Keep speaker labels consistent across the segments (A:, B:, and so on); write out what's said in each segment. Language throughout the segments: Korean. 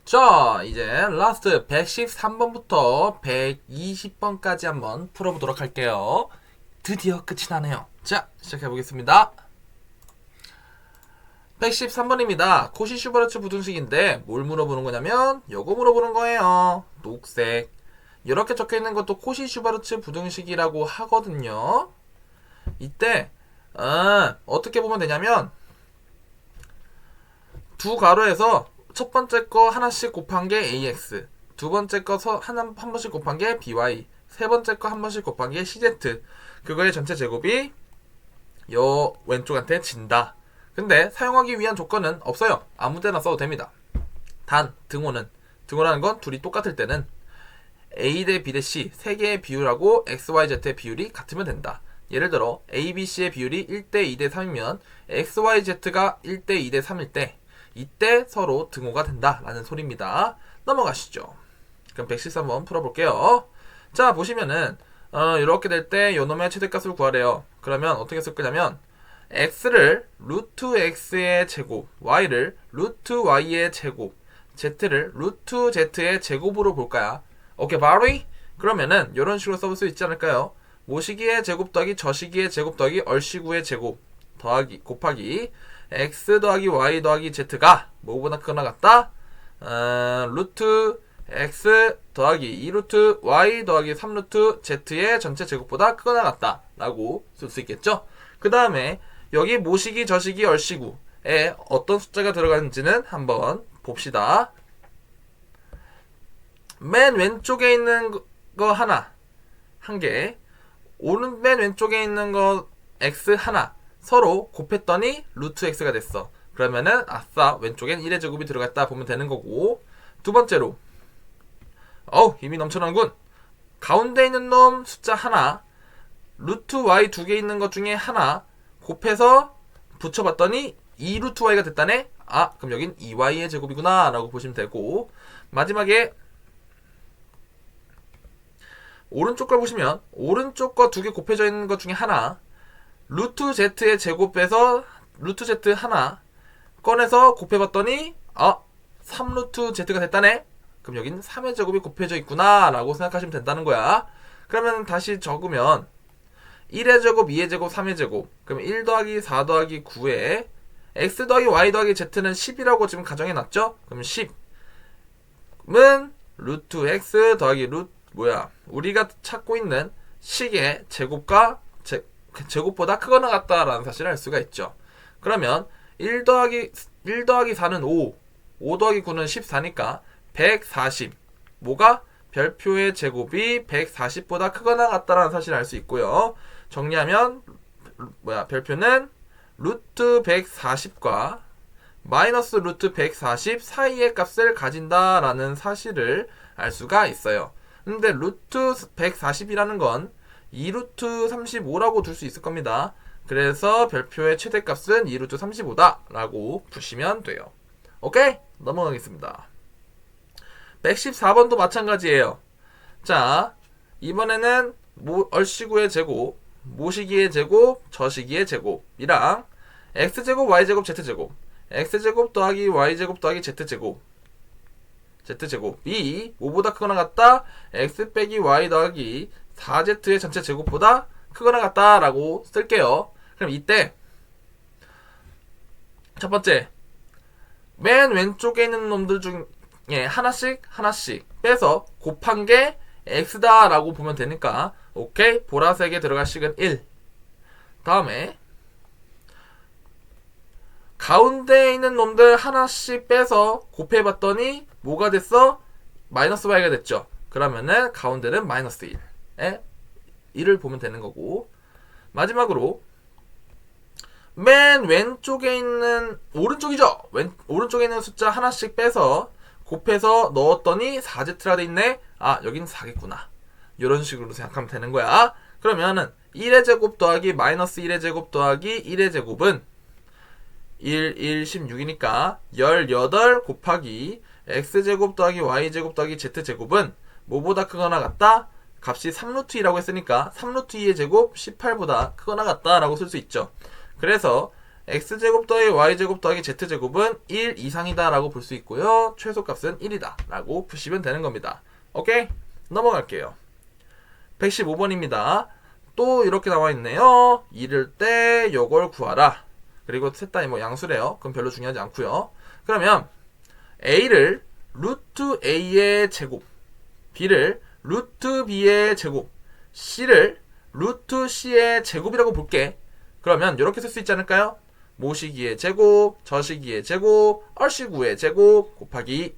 A: 자, 이제 라스트 113번부터 120번까지 한번 풀어보도록 할게요. 드디어 끝이 나네요. 자, 시작해보겠습니다. 113번입니다. 코시 슈바르츠 부등식인데 뭘 물어보는 거냐면 요거 물어보는 거예요. 녹색. 이렇게 적혀있는 것도 코시 슈바르츠 부등식이라고 하거든요. 이때 어떻게 보면 되냐면 두 가로에서 첫 번째 거 하나씩 곱한 게 ax, 두 번째 거 한 번씩 곱한 게 by, 세 번째 거 한 번씩 곱한 게 cz. 그거의 전체 제곱이 요 왼쪽한테 진다. 근데 사용하기 위한 조건은 없어요. 아무 데나 써도 됩니다. 단 등호라는 건 둘이 똑같을 때는 a 대 b 대 c 세 개의 비율하고 x, y, z의 비율이 같으면 된다. 예를 들어 a, b, c의 비율이 1대 2대 3이면 x, y, z가 1대 2대 3일 때 이때 서로 등호가 된다 라는 소리입니다. 넘어가시죠. 그럼 113번 풀어볼게요. 자, 보시면은 이렇게 될 때 요놈의 최대값을 구하래요. 그러면 어떻게 쓸 거냐면 x를 루트 x의 제곱, y를 루트 y의 제곱, z를 루트 z의 제곱으로 볼까요? 오케이, 바로이? 그러면은 이런 식으로 써볼 수 있지 않을까요? 모시기의 제곱 더하기 저시기의 제곱 더하기 얼시구의 제곱 더하기 곱하기 x 더하기 y 더하기 z가 뭐보다 크거나 같다? 루트 x 더하기 2루트 y 더하기 3루트 z의 전체 제곱보다 크거나 같다 라고 쓸 수 있겠죠? 그 다음에 여기 모시기 저시기 얼시구에 어떤 숫자가 들어가는지는 한번 봅시다. 맨 왼쪽에 있는 거 하나 한 개, 맨 왼쪽에 있는 거 x 하나 서로 곱했더니 루트 x가 됐어. 그러면은 아싸, 왼쪽엔 1의 제곱이 들어갔다 보면 되는 거고, 두 번째로 힘이 넘쳐나는군. 가운데 있는 놈 숫자 하나, 루트 y 두 개 있는 것 중에 하나 곱해서 붙여봤더니 2루트 y가 됐다네. 그럼 여긴 2y의 제곱이구나 라고 보시면 되고, 마지막에 오른쪽 걸 보시면 오른쪽 거 두 개 곱해져 있는 것 중에 하나 루트 z의 제곱에서 루트 z 하나 꺼내서 곱해봤더니 3루트 z가 됐다네. 그럼 여긴 3의 제곱이 곱해져 있구나 라고 생각하시면 된다는 거야. 그러면 다시 적으면 1의 제곱, 2의 제곱, 3의 제곱, 그럼 1 더하기 4 더하기 9에 x 더하기 y 더하기 z는 10이라고 지금 가정해놨죠? 그럼 10은 루트 x 더하기 우리가 찾고 있는 식의 제곱과 제곱보다 크거나 같다라는 사실을 알 수가 있죠. 그러면 1 더하기 4는 5 더하기 9는 14니까 140. 뭐가? 별표의 제곱이 140보다 크거나 같다라는 사실을 알 수 있고요. 정리하면 별표는 루트 140과 마이너스 루트 140 사이의 값을 가진다라는 사실을 알 수가 있어요. 근데 루트 140이라는 건 2루트 35라고 둘 수 있을 겁니다. 그래서 별표의 최대값은 2루트 35다 라고 푸시면 돼요. 오케이? 넘어가겠습니다. 114번도 마찬가지예요. 자, 이번에는 얼시구의 제곱, 모시기의 제곱, 저시기의 제곱이랑 x제곱, y제곱, z제곱, x제곱 더하기 y제곱 더하기 z제곱이 5보다 크거나 같다. x 빼기 y 더하기 4z의 전체 제곱보다 크거나 같다 라고 쓸게요. 그럼 이때 첫 번째 맨 왼쪽에 있는 놈들 중에 하나씩 빼서 곱한 게 x다 라고 보면 되니까 오케이, 보라색에 들어갈 식은 1. 다음에 가운데에 있는 놈들 하나씩 빼서 곱해봤더니 뭐가 됐어? 마이너스 y가 됐죠. 그러면은 가운데는 마이너스 1에 1을 보면 되는 거고, 마지막으로 맨 왼쪽에 있는 오른쪽이죠. 오른쪽에 있는 숫자 하나씩 빼서 곱해서 넣었더니 4z가 돼 있네. 여긴 4겠구나. 이런 식으로 생각하면 되는 거야. 그러면은 1의 제곱 더하기 마이너스 1의 제곱 더하기 1의 제곱은 1, 16이니까 18 곱하기 x제곱 더하기 y제곱 더하기 z제곱은 뭐보다 크거나 같다? 값이 3루트 2라고 했으니까 3루트 2의 제곱 18보다 크거나 같다 라고 쓸 수 있죠. 그래서 x제곱 더하기 y제곱 더하기 z제곱은 1 이상이다 라고 볼 수 있고요. 최소값은 1이다 라고 푸시면 되는 겁니다. 오케이? 넘어갈게요. 115번입니다. 또 이렇게 나와 있네요. 이럴 때 요걸 구하라. 그리고 셋 다 뭐 양수래요. 그럼 별로 중요하지 않고요. 그러면 a를 루트 a의 제곱, b를 루트 b의 제곱, c를 루트 c의 제곱이라고 볼게. 그러면 이렇게 쓸 수 있지 않을까요? 모시기의 제곱, 저시기의 제곱, 얼씨구의 제곱 곱하기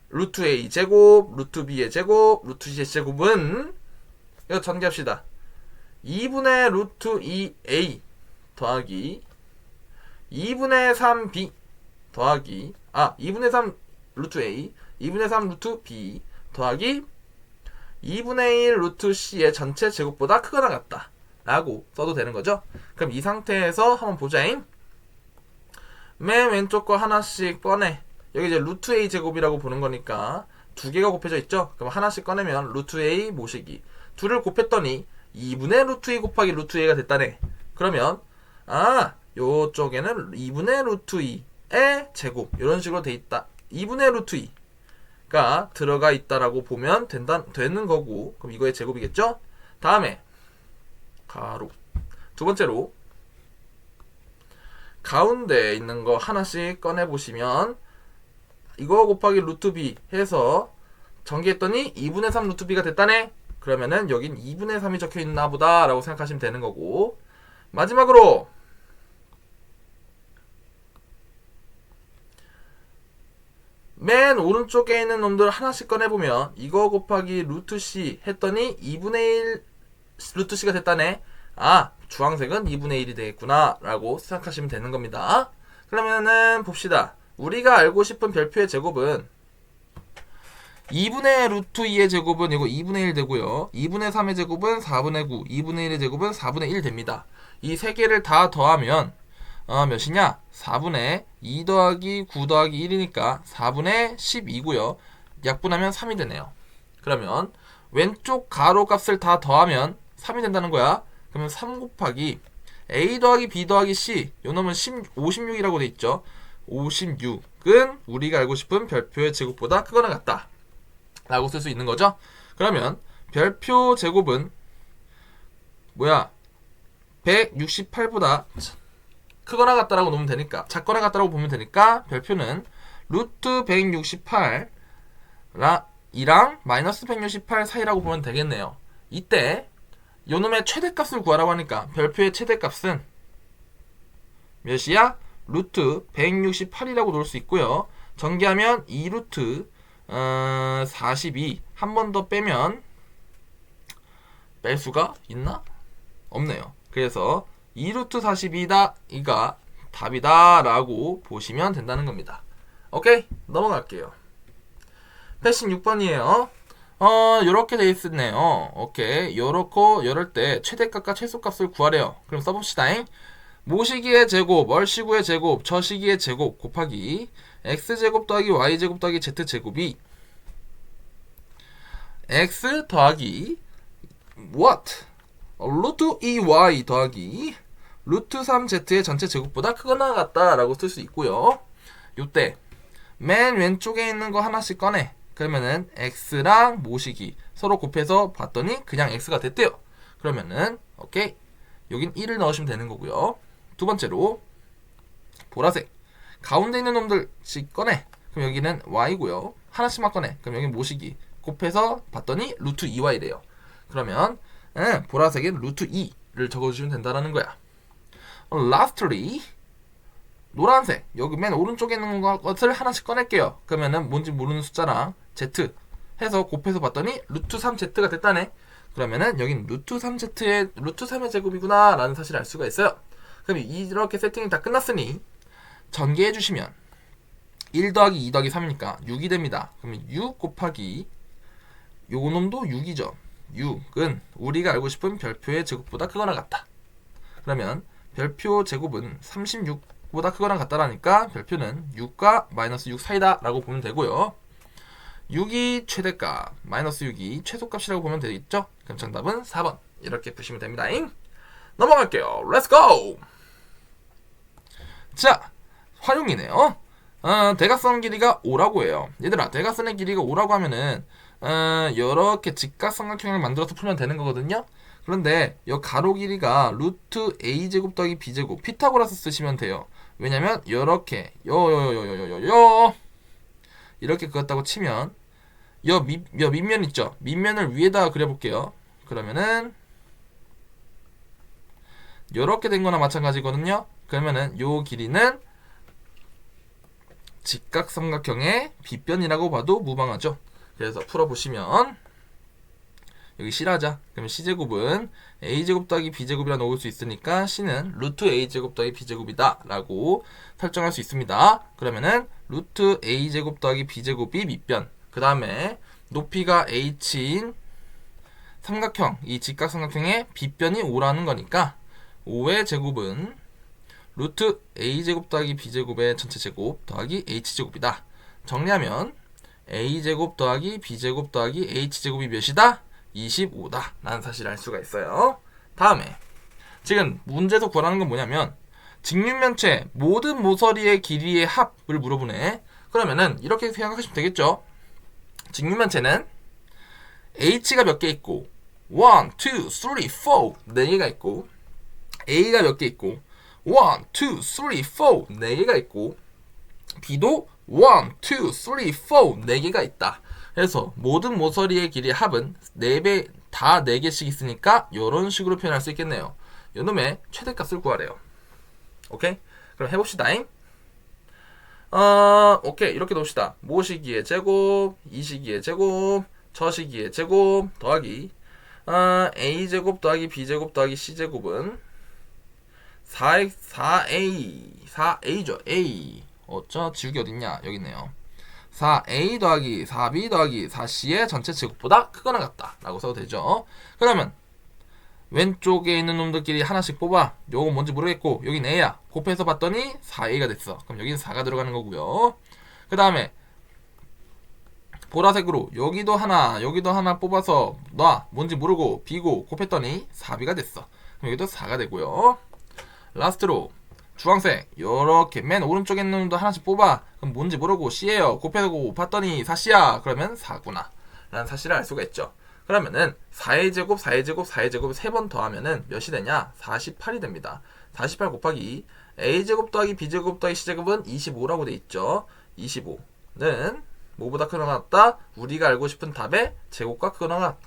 A: 루트 a 제곱, 루트 b의 제곱, 루트 c의 제곱은 이거 전개합시다. 2분의 루트 2a 더하기 2분의 3b 더하기 2분의 3 루트 a 2분의 3 루트 b 더하기 2분의 1 루트 c의 전체 제곱보다 크거나 같다 라고 써도 되는 거죠. 그럼 이 상태에서 한번 보자잉. 맨 왼쪽 거 하나씩 꺼내. 여기 이제 루트 a 제곱이라고 보는 거니까 두 개가 곱해져 있죠. 그럼 하나씩 꺼내면 루트 a 모시기, 둘을 곱했더니 2분의 루트 2 곱하기 루트 a가 됐다네. 그러면 요쪽에는 2분의 루트 2의 제곱 이런 식으로 돼 있다. 2분의 루트 2가 들어가 있다라고 보면 되는 거고, 그럼 이거의 제곱이겠죠? 다음에 가로 두 번째로 가운데 있는 거 하나씩 꺼내 보시면 이거 곱하기 루트 b 해서 전개했더니 2분의 3 루트 b가 됐다네. 그러면은 여긴 2분의 3이 적혀 있나 보다 라고 생각하시면 되는 거고, 마지막으로 맨 오른쪽에 있는 놈들 하나씩 꺼내보면 이거 곱하기 루트 c 했더니 2분의 1 루트 c가 됐다네. 주황색은 2분의 1이 되겠구나 라고 생각하시면 되는 겁니다. 그러면은 봅시다. 우리가 알고 싶은 별표의 제곱은 2분의 루트 2의 제곱은 이거 2분의 1 되고요. 2분의 3의 제곱은 4분의 9, 2분의 1의 제곱은 4분의 1 됩니다. 이 세 개를 다 더하면 몇이냐? 4분의 2 더하기 9 더하기 1이니까 4분의 12고요. 약분하면 3이 되네요. 그러면 왼쪽 가로 값을 다 더하면 3이 된다는 거야. 그러면 3 곱하기 a 더하기 b 더하기 c, 요 놈은 56이라고 돼 있죠. 56은 우리가 알고 싶은 별표의 제곱보다 크거나 같다 라고 쓸 수 있는 거죠. 그러면 별표 제곱은 뭐야? 168보다 크거나 같다라고 놓으면 되니까, 작거나 같다라고 보면 되니까 별표는 루트 168 이랑 마이너스 168 사이라고 보면 되겠네요. 이때 요놈의 최대값을 구하라고 하니까 별표의 최대값은 몇이야? 루트 168이라고 놓을 수 있고요. 전개하면 2루트 42 한 번 더 빼면 뺄 수가 있나? 없네요. 그래서 2루트 42다 이가 답이다 라고 보시면 된다는 겁니다. 오케이? 넘어갈게요. 86번이에요. 요렇게 돼 있었네요. 오케이. 요럴 때 최대값과 최소값을 구하래요. 그럼 써봅시다잉. 모시기의 제곱, 얼씨구의 제곱, 저시기의 제곱 곱하기 x제곱 더하기 y제곱 더하기 z제곱이 x 더하기 what? 루트 2y 더하기 루트 3z의 전체 제곱보다 크거나 같다 라고 쓸 수 있고요. 요때 맨 왼쪽에 있는 거 하나씩 꺼내. 그러면은 x랑 모시기 서로 곱해서 봤더니 그냥 x가 됐대요. 그러면은 오케이, 여긴 1을 넣으시면 되는 거고요. 두 번째로 보라색 가운데 있는 놈들씩 꺼내. 그럼 여기는 y고요. 하나씩만 꺼내. 그럼 여기 모시기 곱해서 봤더니 루트 2y래요. 그러면 보라색은 루트 2를 적어주시면 된다는 거야. Lastly 노란색 여기 맨 오른쪽에 있는 것을 하나씩 꺼낼게요. 그러면은 뭔지 모르는 숫자랑 z 해서 곱해서 봤더니 루트 3z가 됐다네. 그러면은 여긴 루트 3z의 루트 3의 제곱이구나 라는 사실을 알 수가 있어요. 그럼 이렇게 세팅이 다 끝났으니 전개해 주시면 1 더하기 2 더하기 3이니까 6이 됩니다. 그러면 6 곱하기 요 놈도 6이죠. 6은 우리가 알고 싶은 별표의 제곱보다 크거나 같다. 그러면 별표 제곱은 36보다 크거나 같다라니까 별표는 6과 마이너스 6 사이다 라고 보면 되고요. 6이 최대값, 마이너스 6이 최소값이라고 보면 되겠죠? 그럼 정답은 4번 이렇게 푸시면 됩니다. 넘어갈게요. Let's go! 자, 활용이네요. 대각선 길이가 5라고 해요. 얘들아, 대각선의 길이가 5라고 하면은 이렇게 직각삼각형을 만들어서 풀면 되는 거거든요. 그런데 이 가로 길이가 루트 a제곱 더하기 b제곱 피타고라스 쓰시면 돼요. 왜냐면 이렇게 이렇게 그었다고 치면 여 밑면 있죠? 밑면을 위에다가 그려볼게요. 그러면은 이렇게 된 거나 마찬가지거든요. 그러면은 요 길이는 직각삼각형의 빗변이라고 봐도 무방하죠. 그래서 풀어보시면 여기 C라자. 그러면 C제곱은 A제곱 더하기 B제곱이라 놓을 수 있으니까 C는 루트 A제곱 더하기 B제곱이다 라고 설정할 수 있습니다. 그러면은 루트 A제곱 더하기 B제곱이 밑변, 그 다음에 높이가 H인 삼각형, 이 직각삼각형의 빗변이 5라는 거니까 5의 제곱은 루트 A제곱 더하기 B제곱의 전체 제곱 더하기 H제곱이다. 정리하면 A제곱 더하기 B제곱 더하기 H제곱이 몇이다? 25다 라는 사실을 알 수가 있어요. 다음에 지금 문제에서 구하라는 건 뭐냐면 직육면체 모든 모서리의 길이의 합을 물어보네. 그러면은 이렇게 생각하시면 되겠죠. 직육면체는 H가 몇 개 있고 1, 2, 3, 4 4개가 있고 A가 몇 개 있고 1, 2, 3, 4 4개가 있고 B도 1, 2, 3, 4 4개가 있다. 그래서 모든 모서리의 길이의 합은 4배 다 4개씩 있으니까 이런 식으로 표현할 수 있겠네요. 요놈의 최대값을 구하래요. 오케이? 그럼 해봅시다. 오케이. 이렇게 놓읍시다. 모시기의 제곱, 이시기의 제곱, 저시기의 제곱 더하기 A제곱 더하기 B제곱 더하기 C제곱은 4A죠. A. 어쩌? 지우개 어딨냐? 여기 있네요. 4A 더하기 4B 더하기 4C의 전체 제곱보다 크거나 같다 라고 써도 되죠. 그러면 왼쪽에 있는 놈들끼리 하나씩 뽑아. 요건 뭔지 모르겠고 여긴 A야. 곱해서 봤더니 4A가 됐어. 그럼 여기는 4가 들어가는 거고요. 그 다음에 보라색으로 여기도 하나 뽑아서 놔. 뭔지 모르고 B고 곱했더니 4B가 됐어. 그럼 여기도 4가 되고요. 라스트로 주황색 요렇게 맨 오른쪽에 있는 놈도 하나씩 뽑아. 그럼 뭔지 모르고 C예요. 곱해서 봤더니 4C야. 그러면 4구나 라는 사실을 알 수가 있죠. 그러면은 4의 제곱 4의 제곱 4의 제곱을 3번 더하면은 몇이 되냐? 48이 됩니다. 48 곱하기 A제곱 더하기 B제곱 더하기 C제곱은 25라고 돼 있죠. 25는 뭐보다 크거나 같다? 우리가 알고 싶은 답의 제곱과 크거나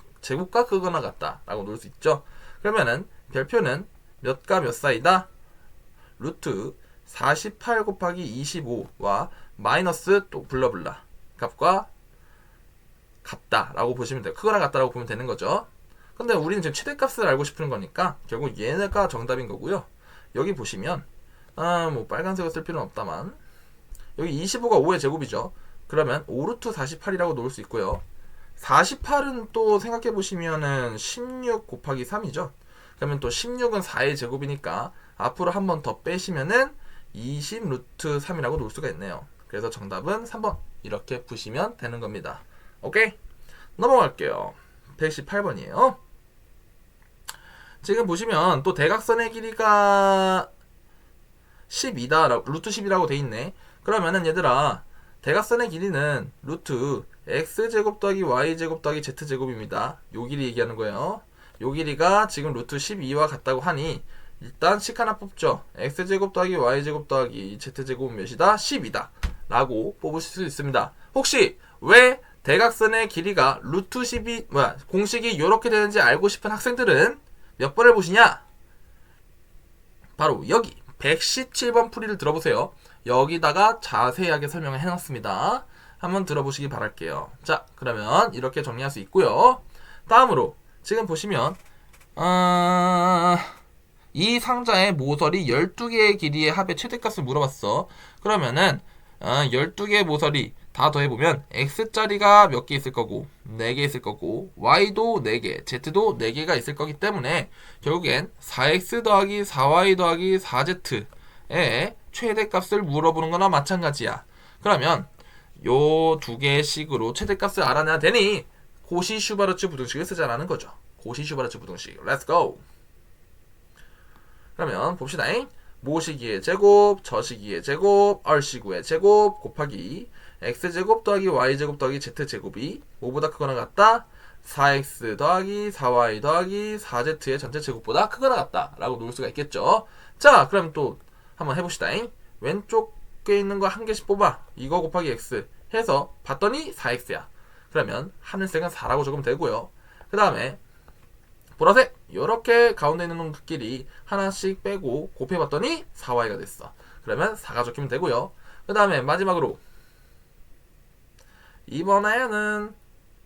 A: 같다 라고 놓을 수 있죠. 그러면은 별표는 몇과 몇 사이다? 루트 48 곱하기 25와 마이너스 또 블러블라 값과 같다 라고 보시면 돼요. 크거나 같다라고 보면 되는 거죠. 근데 우리는 지금 최대값을 알고 싶은 거니까 결국 얘네가 정답인 거고요. 여기 보시면 뭐 빨간색을 쓸 필요는 없다만 여기 25가 5의 제곱이죠. 그러면 5루트 48이라고 놓을 수 있고요. 48은 또 생각해 보시면은 16 곱하기 3이죠. 그러면 또 16은 4의 제곱이니까 앞으로 한 번 더 빼시면은 20 루트 3이라고 놓을 수가 있네요. 그래서 정답은 3번 이렇게 푸시면 되는 겁니다. 오케이? 넘어갈게요. 118번이에요. 지금 보시면 또 대각선의 길이가 12다, 루트 10이라고 돼 있네. 그러면은 얘들아, 대각선의 길이는 루트 x제곱 더하기 y제곱 더하기 z제곱입니다. 요 길이 얘기하는 거예요. 요 길이가 지금 루트 12와 같다고 하니 일단 식 하나 뽑죠. x제곱 더하기 y제곱 더하기 z제곱은 몇이다? 10이다 라고 뽑으실 수 있습니다. 혹시 왜 대각선의 길이가 루트 10이 공식이 이렇게 되는지 알고 싶은 학생들은 몇 번을 보시냐? 바로 여기 117번 풀이를 들어보세요. 여기다가 자세하게 설명을 해놨습니다. 한번 들어보시기 바랄게요. 자, 그러면 이렇게 정리할 수 있고요. 다음으로 지금 보시면 이 상자의 모서리 12개의 길이의 합의 최대값을 물어봤어. 그러면은 12개의 모서리 다 더해보면 x짜리가 몇 개 있을 거고 4개 있을 거고 y도 4개, z도 4개가 있을 거기 때문에 결국엔 4x 더하기 4y 더하기 4z의 최대값을 물어보는 거나 마찬가지야. 그러면 요 두 개의 식으로 최대값을 알아내야 되니 고시-슈바르츠 부등식을 쓰자라는 거죠. 고시-슈바르츠 부등식. Let's go. 그러면 봅시다. 모시기의 제곱, 저시기의 제곱, 얼시구의 제곱 곱하기 x제곱 더하기 y제곱 더하기 z제곱이 뭐보다 크거나 같다? 4x 더하기 4y 더하기 4z의 전체 제곱보다 크거나 같다 라고 놓을 수가 있겠죠. 자, 그럼 또 한번 해봅시다. 왼쪽에 있는 거 한 개씩 뽑아. 이거 곱하기 x 해서 봤더니 4x야. 그러면 하늘색은 4라고 적으면 되고요. 그 다음에 보라색 이렇게 가운데 있는 놈들끼리 하나씩 빼고 곱해봤더니 4y가 됐어. 그러면 4가 적히면 되고요. 그 다음에 마지막으로 이번에는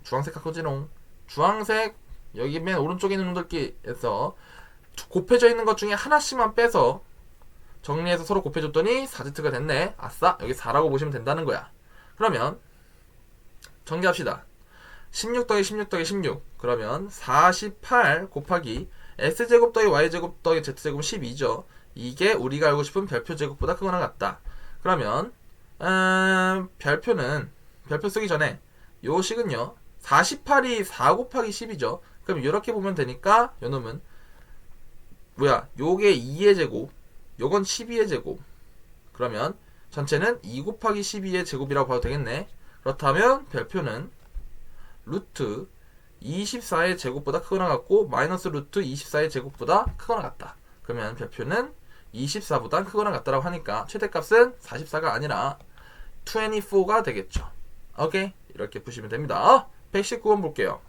A: 주황색 갖고지롱. 주황색 여기 맨 오른쪽에 있는 놈들끼리에서 곱해져 있는 것 중에 하나씩만 빼서 정리해서 서로 곱해줬더니 4z가 됐네. 아싸, 여기 4라고 보시면 된다는 거야. 그러면 전개합시다. 16 더하기 16 더하기 16 그러면 48 곱하기 x제곱 더하기 y제곱 더하기 z제곱은 12죠. 이게 우리가 알고 싶은 별표 제곱보다 크거나 같다. 그러면 별표 쓰기 전에 요 식은요 48이 4 곱하기 10이죠. 그럼 이렇게 보면 되니까 요 놈은 뭐야, 요게 2의 제곱, 요건 12의 제곱. 그러면 전체는 2 곱하기 12의 제곱이라고 봐도 되겠네. 그렇다면 별표는 루트 24의 제곱보다 크거나 같고 마이너스 루트 24의 제곱보다 크거나 같다. 그러면 별표는 24보다 크거나 같다라고 하니까 최대값은 44가 아니라 24가 되겠죠. 오케이, 이렇게 보시면 됩니다. 119번 볼게요.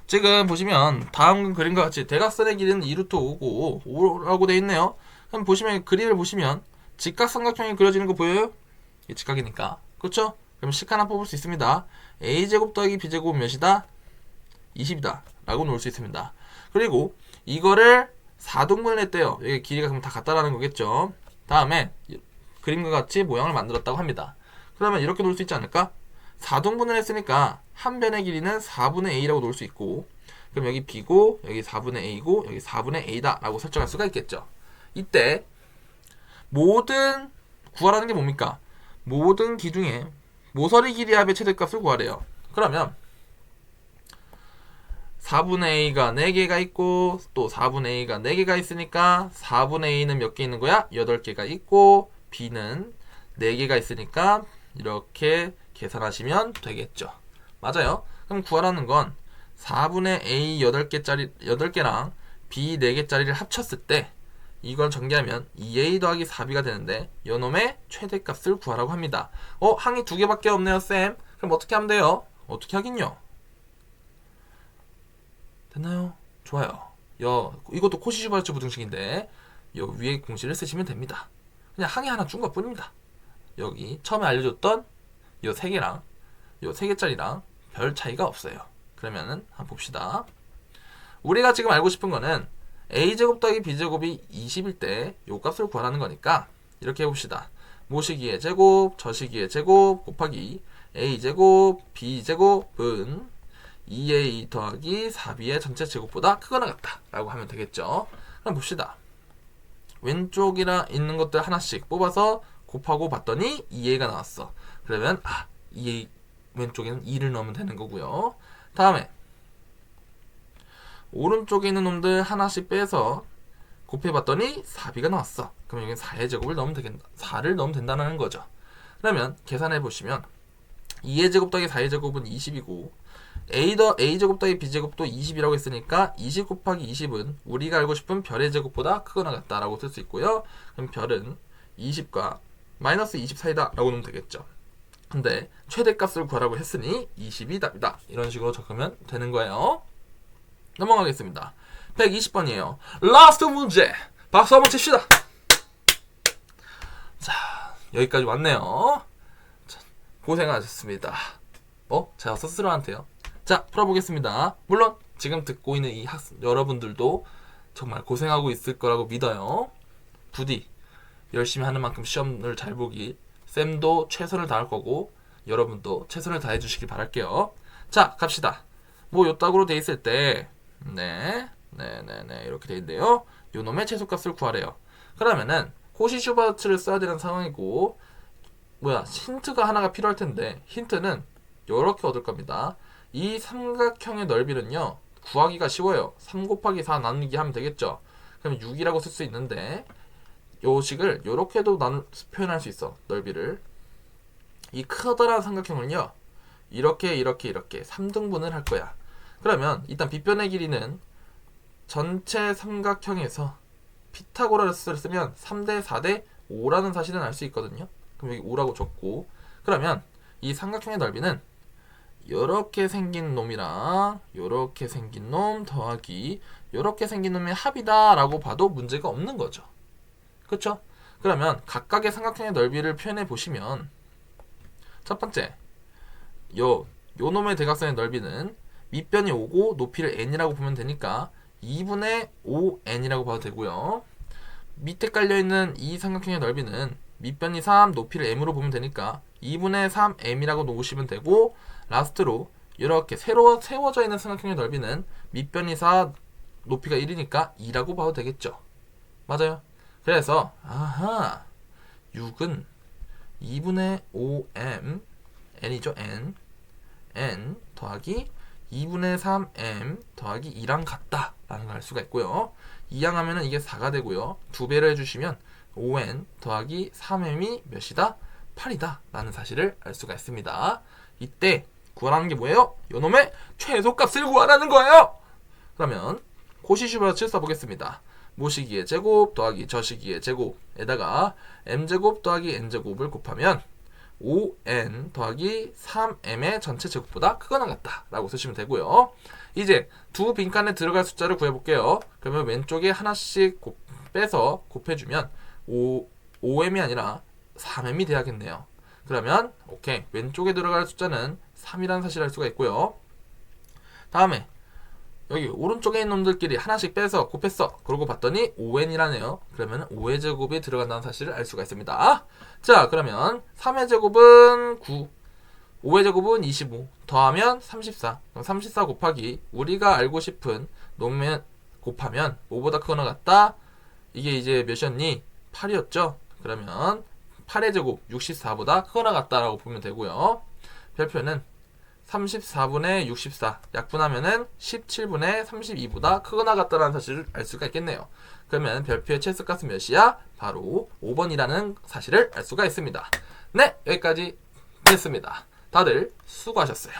A: 지금 보시면 다음 그림과 같이 대각선의 길이는 2루트 5고 5라고 되어 있네요. 그럼 보시면 그림을 보시면 직각삼각형이 그려지는 거 보여요? 이게 직각이니까. 그렇죠? 그럼 식 하나 뽑을 수 있습니다. a제곱 더하기 b제곱은 몇이다? 20이다 라고 놓을 수 있습니다. 그리고 이거를 4등분을 했대요. 여기 길이가 그럼 다 같다라는 거겠죠. 다음에 그림과 같이 모양을 만들었다고 합니다. 그러면 이렇게 놓을 수 있지 않을까? 4등분을 했으니까 한 변의 길이는 4분의 a라고 놓을 수 있고, 그럼 여기 b고 여기 4분의 a고 여기 4분의 a다 라고 설정할 수가 있겠죠. 이때 모든 구하라는 게 뭡니까? 모든 기 중에 모서리 길이 합의 최대값을 구하래요. 그러면 4분의 a가 4개가 있고 또 4분의 a가 4개가 있으니까 4분의 a는 몇 개 있는 거야? 8개가 있고 b는 4개가 있으니까 이렇게 계산하시면 되겠죠. 맞아요. 그럼 구하라는 건 4분의 a 8개랑 b 4개짜리를 합쳤을 때 이걸 전개하면 2a 더하기 4b가 되는데 요놈의 최대값을 구하라고 합니다. 항이 2개밖에 없네요, 쌤. 그럼 어떻게 하면 돼요? 어떻게 하긴요? 됐나요? 좋아요. 이것도 코시슈바르츠 부등식인데 요 위에 공식을 쓰시면 됩니다. 그냥 항이 하나 준 것 뿐입니다. 여기 처음에 알려줬던 요 3개랑 요 3개짜리랑 별 차이가 없어요. 그러면은 한번 봅시다. 우리가 지금 알고 싶은 거는 a제곱 더하기 b제곱이 20일 때 요 값을 구하라는 거니까 이렇게 해봅시다. 모시기의 제곱, 저시기의 제곱 곱하기 a제곱, b제곱은 2a 더하기 4b의 전체 제곱보다 크거나 같다 라고 하면 되겠죠. 그럼 봅시다. 왼쪽이라 있는 것들 하나씩 뽑아서 곱하고 봤더니 2a가 나왔어. 그러면 2a 왼쪽에는 2를 넣으면 되는 거고요. 다음에 오른쪽에 있는 놈들 하나씩 빼서 곱해봤더니 4b가 나왔어. 그럼 여기 4의 제곱을 넣으면 되겠다. 4를 넣으면 된다는 거죠. 그러면 계산해 보시면 2의 제곱 더하기 4의 제곱은 20이고 a제곱 더하기 b제곱도 20이라고 했으니까 20 곱하기 20은 우리가 알고 싶은 별의 제곱보다 크거나 같다라고 쓸 수 있고요. 그럼 별은 20과 마이너스 20 사이다 라고 놓으면 되겠죠. 근데 최대값을 구하라고 했으니 20이 답이다. 이런 식으로 적으면 되는 거예요. 넘어가겠습니다. 120번이에요. 라스트 문제. 박수 한번 칩시다. 자, 여기까지 왔네요. 자, 고생하셨습니다. 제가 스스로한테요. 자, 풀어보겠습니다. 물론 지금 듣고 있는 이 여러분들도 정말 고생하고 있을 거라고 믿어요. 부디 열심히 하는 만큼 시험을 잘 보기, 쌤도 최선을 다할 거고 여러분도 최선을 다해 주시길 바랄게요. 자, 갑시다. 요따구로 돼 있을 때 이렇게 돼 있는데요. 요 놈의 최소값을 구하래요. 그러면은 코시-슈바르츠를 써야 되는 상황이고 힌트가 하나가 필요할 텐데 힌트는 이렇게 얻을 겁니다. 이 삼각형의 넓이는요 구하기가 쉬워요. 3 곱하기 4 나누기 하면 되겠죠. 그럼 6이라고 쓸 수 있는데 요 식을 요렇게도 표현할 수 있어. 넓이를. 이 커다란 삼각형을요. 이렇게 3등분을 할 거야. 그러면 일단 빗변의 길이는 전체 삼각형에서 피타고라스를 쓰면 3대 4대 5라는 사실은 알 수 있거든요. 그럼 여기 5라고 적고, 그러면 이 삼각형의 넓이는 요렇게 생긴 놈이랑 요렇게 생긴 놈 더하기 요렇게 생긴 놈의 합이다 라고 봐도 문제가 없는 거죠. 그쵸? 그러면 각각의 삼각형의 넓이를 표현해 보시면, 첫 번째, 요 놈의 대각선의 넓이는 밑변이 5고 높이를 n이라고 보면 되니까 2분의 5n이라고 봐도 되고요. 밑에 깔려있는 이 삼각형의 넓이는 밑변이 3, 높이를 m으로 보면 되니까 2분의 3m이라고 놓으시면 되고, 라스트로 이렇게 새로 세워져 있는 삼각형의 넓이는 밑변이 4, 높이가 1이니까 2라고 봐도 되겠죠. 맞아요. 그래서 6은 2분의 5m n이죠. n 더하기 2분의 3m 더하기 2랑 같다 라는 걸 알 수가 있고요. 이항하면은 이게 4가 되고요. 2배를 해주시면 5n 더하기 3m이 몇이다? 8이다 라는 사실을 알 수가 있습니다. 이때 구하라는 게 뭐예요? 요놈의 최소값을 구하라는 거예요. 그러면 코시슈바츠 써보겠습니다. 모시기의 제곱 더하기 저시기의 제곱에다가 m제곱 더하기 n제곱을 곱하면 5n 더하기 3m의 전체 제곱보다 크거나 같다 라고 쓰시면 되고요. 이제 두 빈칸에 들어갈 숫자를 구해볼게요. 그러면 왼쪽에 하나씩 빼서 곱해주면 5m이 아니라 3m이 돼야겠네요. 그러면 오케이, 왼쪽에 들어갈 숫자는 3이라는 사실을 알 수가 있고요. 다음에 여기 오른쪽에 있는 놈들끼리 하나씩 빼서 곱했어. 그러고 봤더니 5n이라네요. 그러면 5의 제곱이 들어간다는 사실을 알 수가 있습니다. 자, 그러면 3의 제곱은 9, 5의 제곱은 25, 더하면 34. 그럼 34 곱하기 우리가 알고 싶은 놈의 곱하면 5보다 크거나 같다. 이게 이제 몇이었니? 8이었죠? 그러면 8의 제곱 64보다 크거나 같다라고 보면 되고요. 별표는 34분의 64 약분하면은 17분의 32보다 크거나 같다라는 사실을 알 수가 있겠네요. 그러면 별표의 최소값은 몇이야? 바로 5번이라는 사실을 알 수가 있습니다. 네, 여기까지 됐습니다. 다들 수고하셨어요.